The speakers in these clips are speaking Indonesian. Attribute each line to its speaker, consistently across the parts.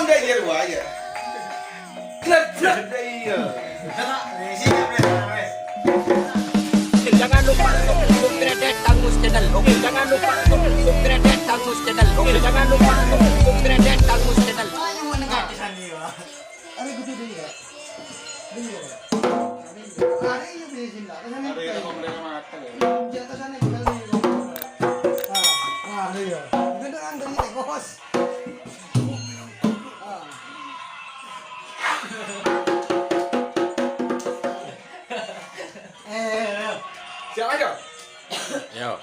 Speaker 1: deh dia dua ya. Klep deh iya.
Speaker 2: Jangan lupa subscribe Tangus channel. Oke, jangan lupa subscribe Tangus channel. Oke, jangan lupa subscribe Tangus channel.
Speaker 3: Ayo mau negati sana ya. Ada gitu dia. Dia. Ada yang bisa sila. Sana
Speaker 1: Ada yang mereka makan ya.
Speaker 3: jatuh sana kita lihat. Iya. Itu kan dari tekos.
Speaker 1: Siap aja.
Speaker 2: Yo.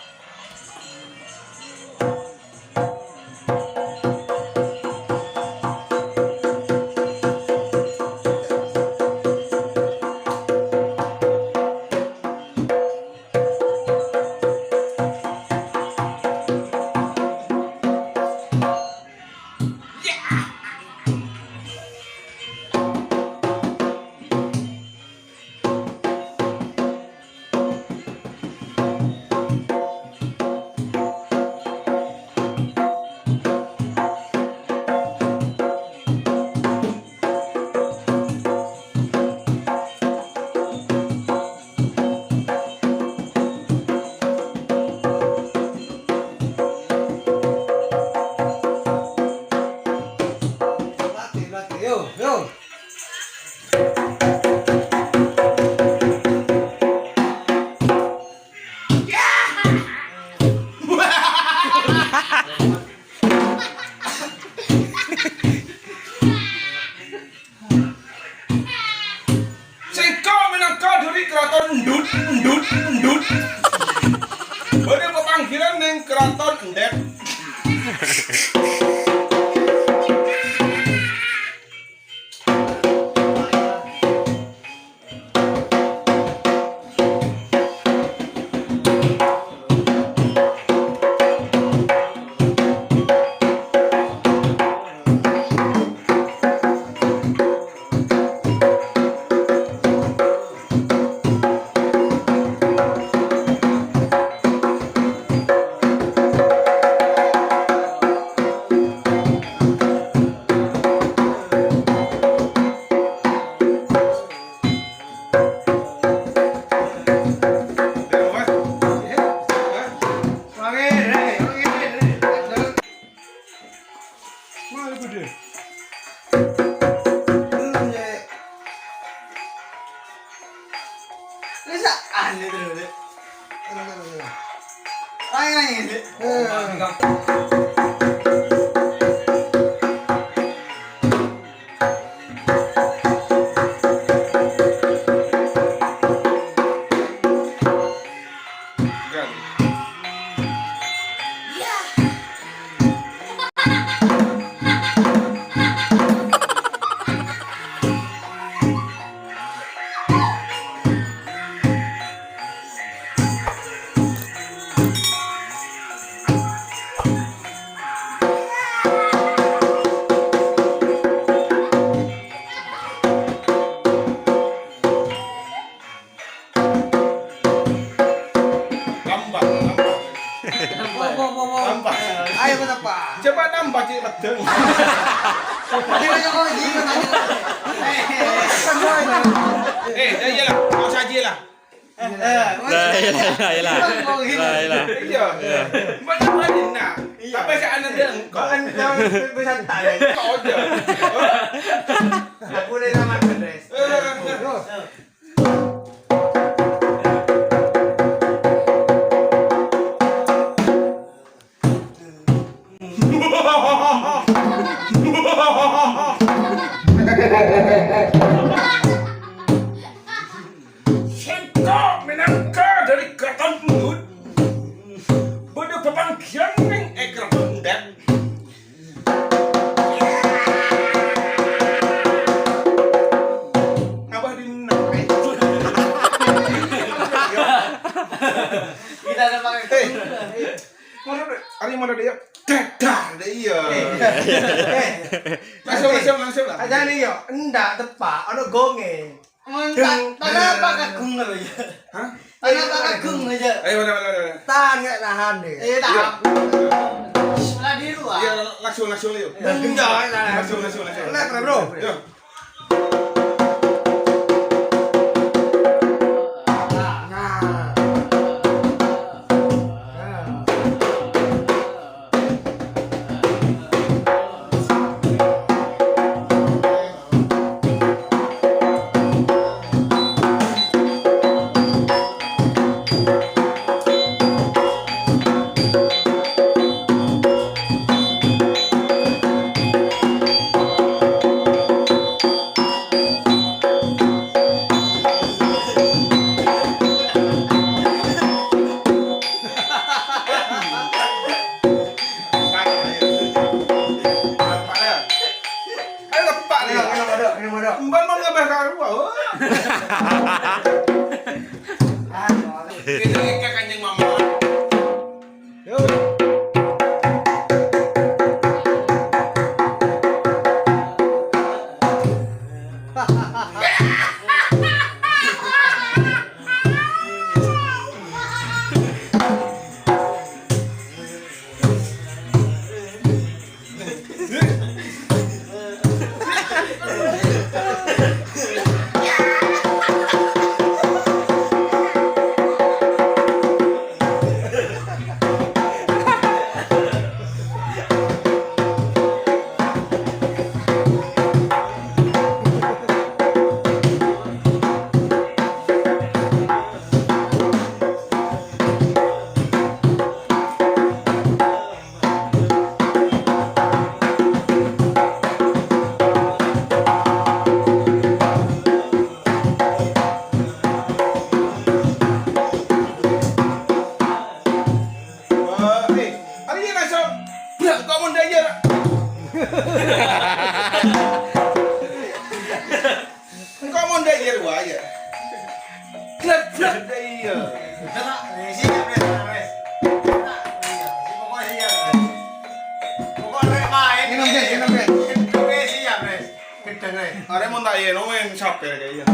Speaker 3: Yo.
Speaker 1: Singkau minangka dari keraton endut. Bade pepanggilan ning keraton endet. Ayo kenapa? Coba nambah cik medeng. Dah iyalah, kau saja lah.
Speaker 2: Lah.
Speaker 1: Iya. Mana mana nak? Tapi saya anak dia
Speaker 3: Kau kan bersantai.
Speaker 1: kau aja.
Speaker 3: Aku udah nama Andres.
Speaker 1: Singkau minangka dari keraton endut. Bade pepanggilan ning keraton endet. Abah dinang.
Speaker 3: Kita ada pakai.
Speaker 1: Mana dia? Dadar deh iya. Langsung lah.
Speaker 3: Aja nih yo, enggak tepak, ono gonge. Kenapa kagungan ya?
Speaker 1: Hah?
Speaker 3: Anak kagum aja.
Speaker 1: Ayo mana.
Speaker 3: Tahan nggak nahan deh.
Speaker 2: Tahan. Sebelah diri lu.
Speaker 1: Iya, langsung yuk. Langsung.
Speaker 3: Enak bro.
Speaker 1: Yo. Mbak mau ngabah karo wae. Kita ke kanjeng mama. Yo. Engkau mau ndak ya wae. Klep iya.
Speaker 2: Siap wes. Pokoknya siap. Pokoknya main.
Speaker 3: Minum deh.
Speaker 2: Oke siap wes. Gedeng wes.
Speaker 1: Are mau tak yen, men sabar aja ya.